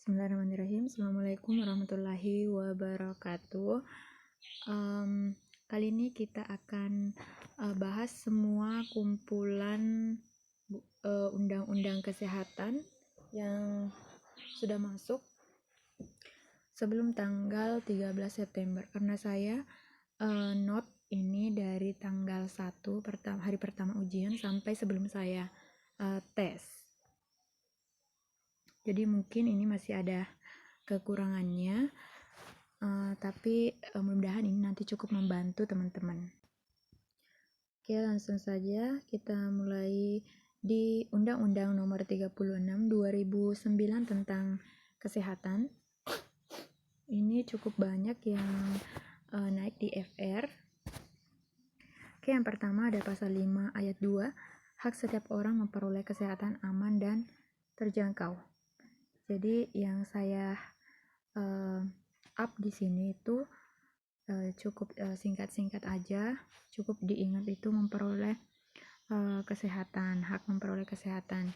Bismillahirrahmanirrahim. Assalamualaikum warahmatullahi wabarakatuh. Kali ini kita akan bahas semua kumpulan undang-undang kesehatan yang sudah masuk sebelum tanggal 13 September. Karena saya note ini dari tanggal 1 hari pertama ujian sampai sebelum saya tes. Jadi mungkin ini masih ada kekurangannya, tapi mudah-mudahan ini nanti cukup membantu teman-teman. Oke, langsung saja kita mulai di Undang-Undang Nomor 36 2009 tentang kesehatan. Ini cukup banyak yang naik di FR. Oke, yang pertama ada pasal 5 ayat 2, hak setiap orang memperoleh kesehatan aman dan terjangkau. Jadi yang saya up di sini itu cukup singkat-singkat aja, cukup diingat itu memperoleh kesehatan, hak memperoleh kesehatan.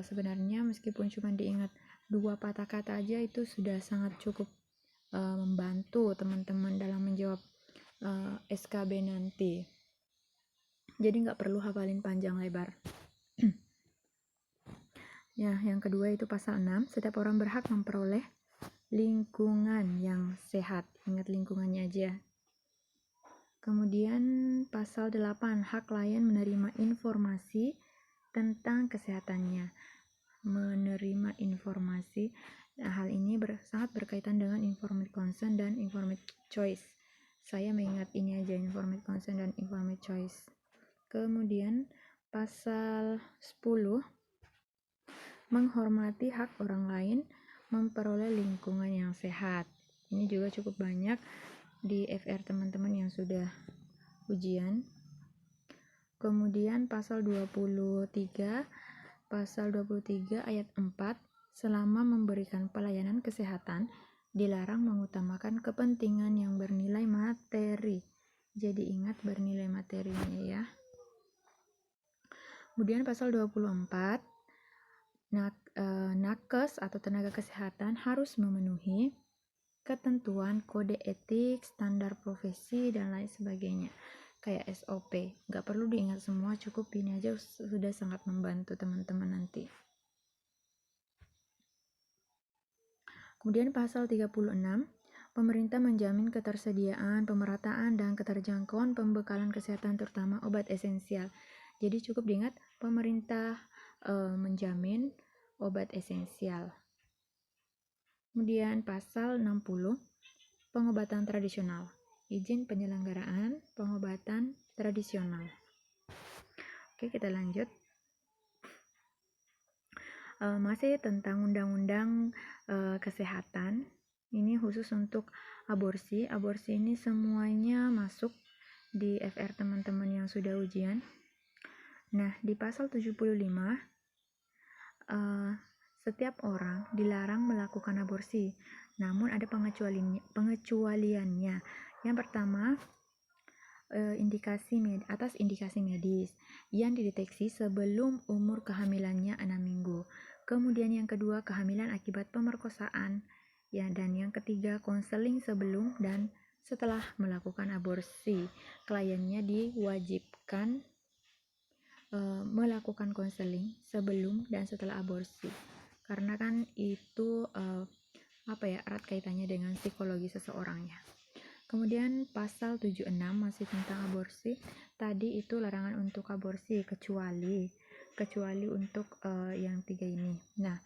Sebenarnya meskipun cuma diingat 2 patah kata aja itu sudah sangat cukup membantu teman-teman dalam menjawab SKB nanti. Jadi nggak perlu hafalin panjang lebar. Ya, yang kedua itu pasal 6, setiap orang berhak memperoleh lingkungan yang sehat. Ingat lingkungannya aja. Kemudian pasal 8, hak klien menerima informasi tentang kesehatannya. Menerima informasi, hal ini sangat berkaitan dengan informed consent dan informed choice. Saya mengingat ini aja, informed consent dan informed choice. Kemudian pasal 10, menghormati hak orang lain memperoleh lingkungan yang sehat. Ini juga cukup banyak di FR teman-teman yang sudah ujian. Kemudian pasal 23 ayat 4, selama memberikan pelayanan kesehatan dilarang mengutamakan kepentingan yang bernilai materi. Jadi ingat bernilai materinya ya. Kemudian pasal 24, nakes atau tenaga kesehatan harus memenuhi ketentuan kode etik, standar profesi, dan lain sebagainya. Kayak SOP. Nggak perlu diingat semua, cukup ini aja sudah sangat membantu teman-teman nanti. Kemudian pasal 36, pemerintah menjamin ketersediaan, pemerataan, dan keterjangkauan pembekalan kesehatan terutama obat esensial. Jadi cukup diingat, pemerintah menjamin obat esensial. Kemudian pasal 60, pengobatan tradisional. Izin penyelenggaraan pengobatan tradisional. Oke, kita lanjut. Masih tentang undang-undang kesehatan. Ini khusus untuk aborsi. Aborsi ini semuanya masuk di FR teman-teman yang sudah ujian. Nah, di pasal 75, setiap orang dilarang melakukan aborsi, namun ada pengecualiannya. Yang pertama, atas indikasi medis yang dideteksi sebelum umur kehamilannya 6 minggu. Kemudian yang kedua, kehamilan akibat pemerkosaan. Ya, dan yang ketiga, konseling sebelum dan setelah melakukan aborsi. Kliennya diwajibkan melakukan konseling sebelum dan setelah aborsi. Karena kan itu erat kaitannya dengan psikologi seseorangnya. Kemudian pasal 76 masih tentang aborsi. Tadi itu larangan untuk aborsi kecuali untuk yang 3 ini. Nah,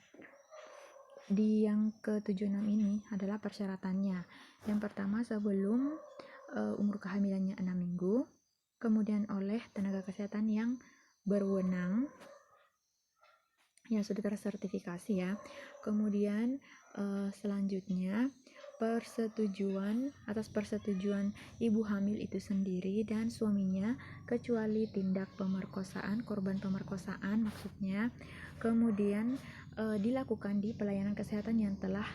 di yang ke-76 ini adalah persyaratannya. Yang pertama, sebelum umur kehamilannya 6 minggu, kemudian oleh tenaga kesehatan yang berwenang yang sudah tersertifikasi ya. Kemudian selanjutnya atas persetujuan ibu hamil itu sendiri dan suaminya, kecuali tindak pemerkosaan, korban pemerkosaan maksudnya. Kemudian dilakukan di pelayanan kesehatan yang telah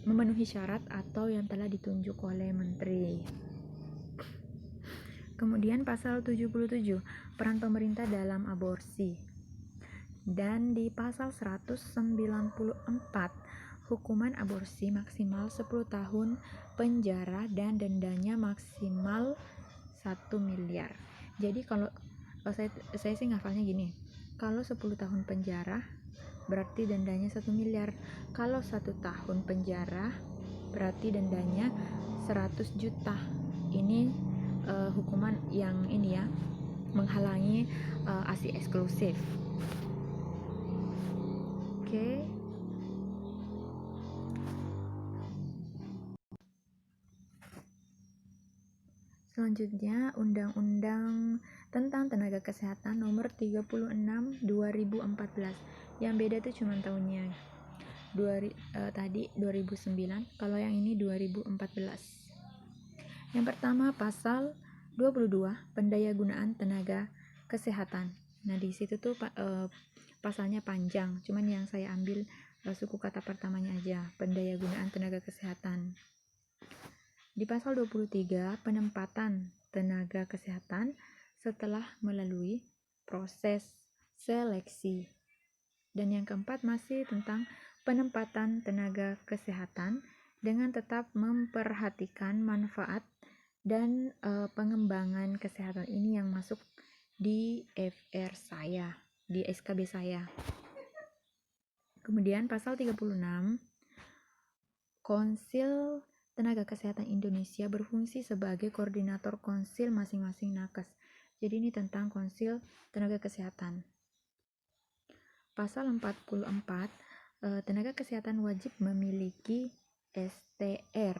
memenuhi syarat atau yang telah ditunjuk oleh menteri. Kemudian pasal 77, peran pemerintah dalam aborsi. Dan di pasal 194, hukuman aborsi maksimal 10 tahun penjara dan dendanya maksimal 1 miliar. Jadi kalau saya sih ngafalnya gini, kalau 10 tahun penjara berarti dendanya 1 miliar. Kalau 1 tahun penjara berarti dendanya 100 juta. Ini hukuman yang ini ya, menghalangi ASI eksklusif. Oke. Selanjutnya, Undang-Undang tentang Tenaga Kesehatan Nomor 36 2014. Yang beda itu cuma tahunnya. Tadi 2009, kalau yang ini 2014. Yang pertama, pasal 22, pendayagunaan tenaga kesehatan. Nah, di situ tuh pasalnya panjang, cuman yang saya ambil suku kata pertamanya aja, pendayagunaan tenaga kesehatan. Di pasal 23, penempatan tenaga kesehatan setelah melalui proses seleksi. Dan yang keempat masih tentang penempatan tenaga kesehatan dengan tetap memperhatikan manfaat dan pengembangan kesehatan. Ini yang masuk di FR saya, di SKB saya. Kemudian pasal 36, Konsil Tenaga Kesehatan Indonesia berfungsi sebagai koordinator konsil masing-masing nakes. Jadi ini tentang Konsil Tenaga Kesehatan. Pasal 44, tenaga kesehatan wajib memiliki STR.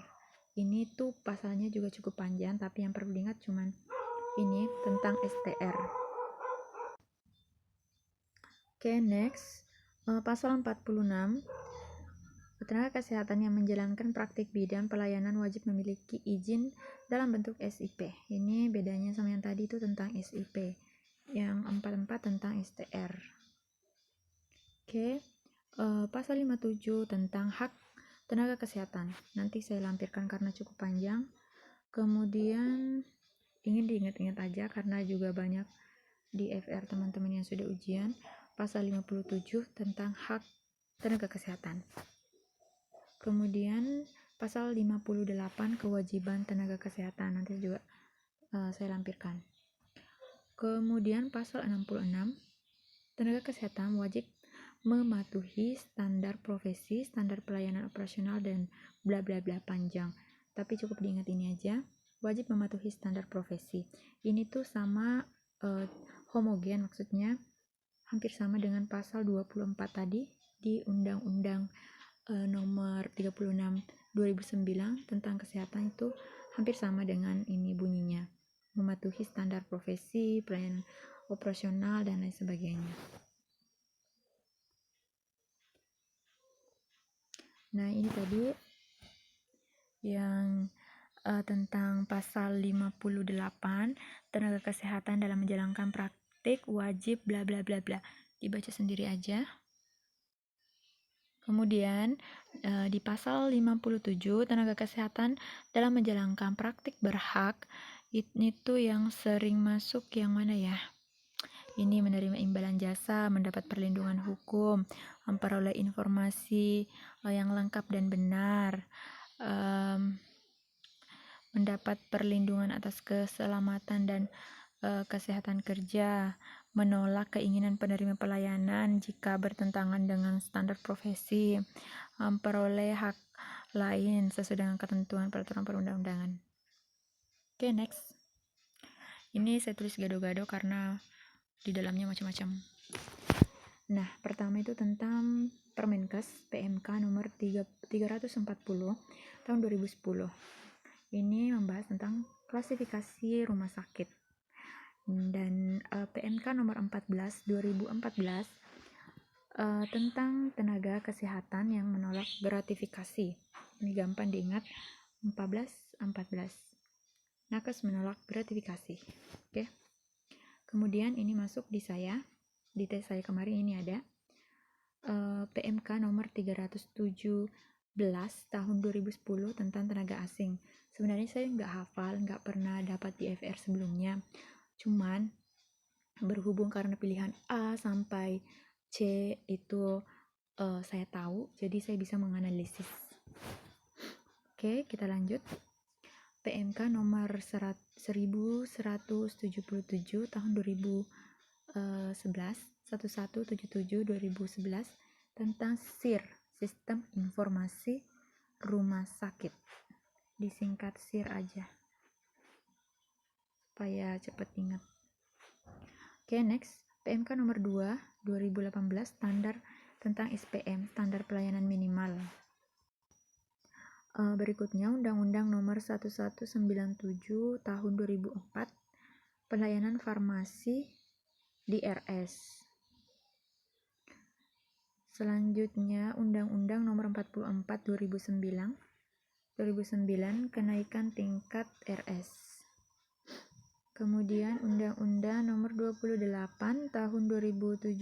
Ini tuh pasalnya juga cukup panjang, tapi yang perlu diingat cuman ini tentang STR. Oke, next. Pasal 46, tenaga kesehatan yang menjalankan praktik bidang pelayanan wajib memiliki izin dalam bentuk SIP. Ini bedanya sama yang tadi itu tentang SIP. Yang 44 tentang STR. Oke, pasal 57 tentang hak tenaga kesehatan. Nanti saya lampirkan karena cukup panjang. Kemudian ingin diingat-ingat aja karena juga banyak di FR teman-teman yang sudah ujian. Pasal 57 tentang hak tenaga kesehatan. Kemudian pasal 58 kewajiban tenaga kesehatan. Nanti juga saya lampirkan. Kemudian pasal 66 tenaga kesehatan wajib mematuhi standar profesi, standar pelayanan operasional, dan bla bla bla panjang. Tapi cukup diingat ini aja, wajib mematuhi standar profesi. Ini tuh sama homogen, maksudnya hampir sama dengan pasal 24 tadi di Undang-Undang nomor 36 2009 tentang kesehatan, itu hampir sama dengan ini bunyinya. Mematuhi standar profesi, pelayanan operasional, dan lain sebagainya. Nah, ini tadi yang tentang pasal 58 tenaga kesehatan dalam menjalankan praktik wajib bla bla bla bla. Dibaca sendiri aja. Kemudian di pasal 57 tenaga kesehatan dalam menjalankan praktik berhak, ini tuh yang sering masuk yang mana ya? Ini menerima imbalan jasa, mendapat perlindungan hukum, memperoleh informasi yang lengkap dan benar, mendapat perlindungan atas keselamatan dan kesehatan kerja, menolak keinginan penerima pelayanan jika bertentangan dengan standar profesi, memperoleh hak lain sesuai dengan ketentuan peraturan perundang-undangan. Oke, next. Ini saya tulis gado-gado karena di dalamnya macam-macam. Nah, pertama itu tentang Permenkes PMK nomor 340 tahun 2010. Ini membahas tentang klasifikasi rumah sakit. Dan PMK nomor 14 2014 tentang tenaga kesehatan yang menolak gratifikasi. Ini gampang diingat, 14. Nakes menolak gratifikasi. Oke. Kemudian ini masuk di saya, di tes saya kemarin ini ada PMK nomor 317 tahun 2010 tentang tenaga asing. Sebenarnya saya nggak hafal, nggak pernah dapat di FR sebelumnya. Cuman berhubung karena pilihan A sampai C itu saya tahu, jadi saya bisa menganalisis. Oke, kita lanjut. PMK nomor 1177 tahun 2011 1177 2011 tentang SIR, Sistem Informasi Rumah Sakit. Disingkat SIR aja supaya cepat ingat. Oke, next. PMK nomor 2 2018 standar tentang SPM, standar pelayanan minimal. Berikutnya Undang-Undang nomor 1197 tahun 2004 pelayanan farmasi di RS. Selanjutnya Undang-Undang nomor 44 2009 kenaikan tingkat RS. Kemudian Undang-Undang nomor 28 tahun 2017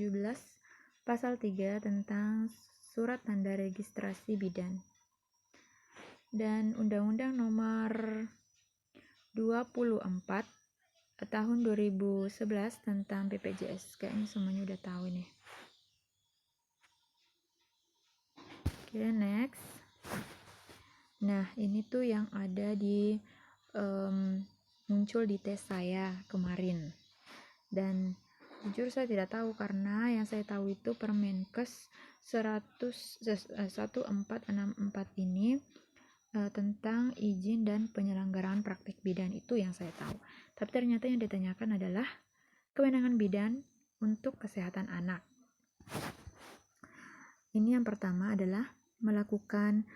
pasal 3 tentang surat tanda registrasi bidan. Dan Undang-Undang nomor 24 tahun 2011 tentang BPJS. Kayaknya semuanya udah tahu nih. Oke, next. Nah, ini tuh yang ada di muncul di tes saya kemarin. Dan jujur saya tidak tahu karena yang saya tahu itu Permenkes 1464 ini tentang izin dan penyelenggaraan praktik bidan, itu yang saya tahu. Tapi ternyata yang ditanyakan adalah kewenangan bidan untuk kesehatan anak. Ini yang pertama adalah melakukan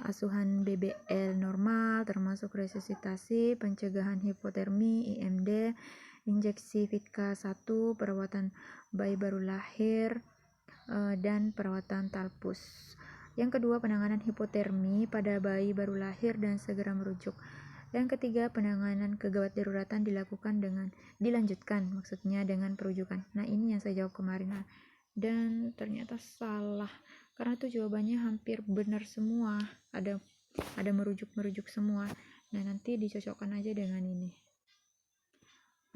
asuhan BBL normal termasuk resusitasi, pencegahan hipotermi, IMD, injeksi Vitka 1, perawatan bayi baru lahir, dan perawatan talpus. Yang kedua, penanganan hipotermi pada bayi baru lahir dan segera merujuk. Yang ketiga, penanganan kegawat daruratan dilanjutkan dengan perujukan. Nah, ini yang saya jawab kemarin. Dan ternyata salah. Karena itu jawabannya hampir benar semua. Ada merujuk semua. Nah, nanti dicocokkan aja dengan ini.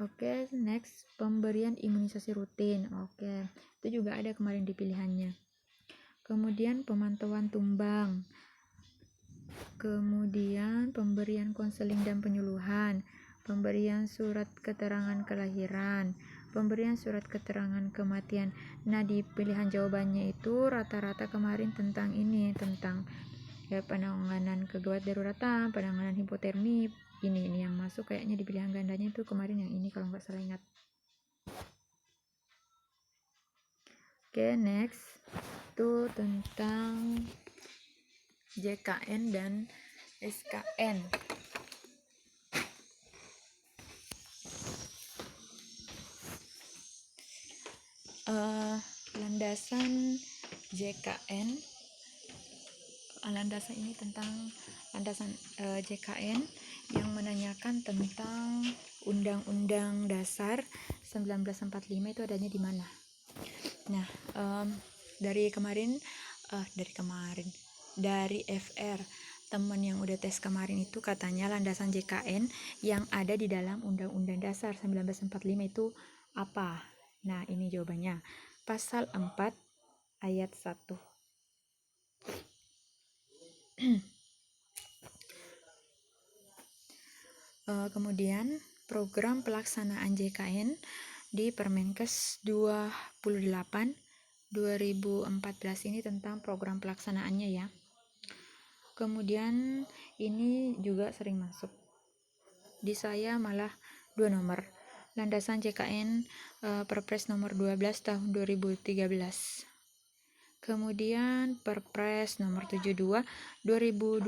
Oke, next, pemberian imunisasi rutin. Oke, itu juga ada kemarin di pilihannya. Kemudian pemantauan tumbang, kemudian pemberian konseling dan penyuluhan, pemberian surat keterangan kelahiran, pemberian surat keterangan kematian. Nah, di pilihan jawabannya itu rata-rata kemarin tentang ini, tentang penanganan kegawat daruratan, penanganan hipotermi. Ini yang masuk kayaknya di pilihan gandanya itu kemarin yang ini kalau nggak salah ingat. Oke, next itu tentang JKN dan SKN. Landasan JKN. Landasan ini tentang landasan JKN yang menanyakan tentang Undang-Undang Dasar 1945 itu adanya di mana. Nah, dari FR teman yang udah tes kemarin itu katanya landasan JKN yang ada di dalam Undang-Undang Dasar 1945 itu apa? Nah, ini jawabannya. Pasal 4 ayat 1. Kemudian program pelaksanaan JKN di Permenkes 28 2014 ini tentang program pelaksanaannya ya. Kemudian ini juga sering masuk. Di saya malah 2 nomor. Landasan JKN Perpres nomor 12 tahun 2013. Kemudian Perpres nomor 72 2012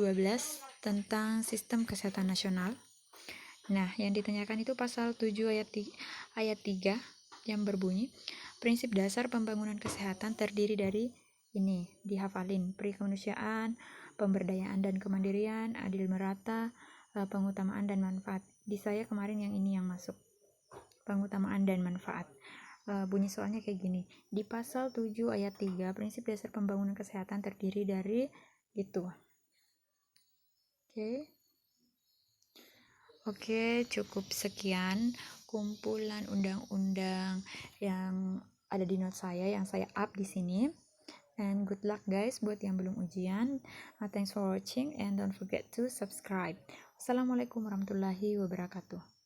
tentang Sistem Kesehatan Nasional. Nah, yang ditanyakan itu pasal 7 ayat 3 yang berbunyi, prinsip dasar pembangunan kesehatan terdiri dari ini, dihafalin, peri kemanusiaan, pemberdayaan dan kemandirian, adil merata, pengutamaan dan manfaat. Di saya kemarin yang ini yang masuk, pengutamaan dan manfaat. Bunyi soalnya kayak gini, di pasal 7 ayat 3 prinsip dasar pembangunan kesehatan terdiri dari itu. Oke, cukup sekian kumpulan undang-undang yang ada di note saya yang saya up di sini. And good luck guys buat yang belum ujian. Thanks for watching and don't forget to subscribe. Assalamualaikum warahmatullahi wabarakatuh.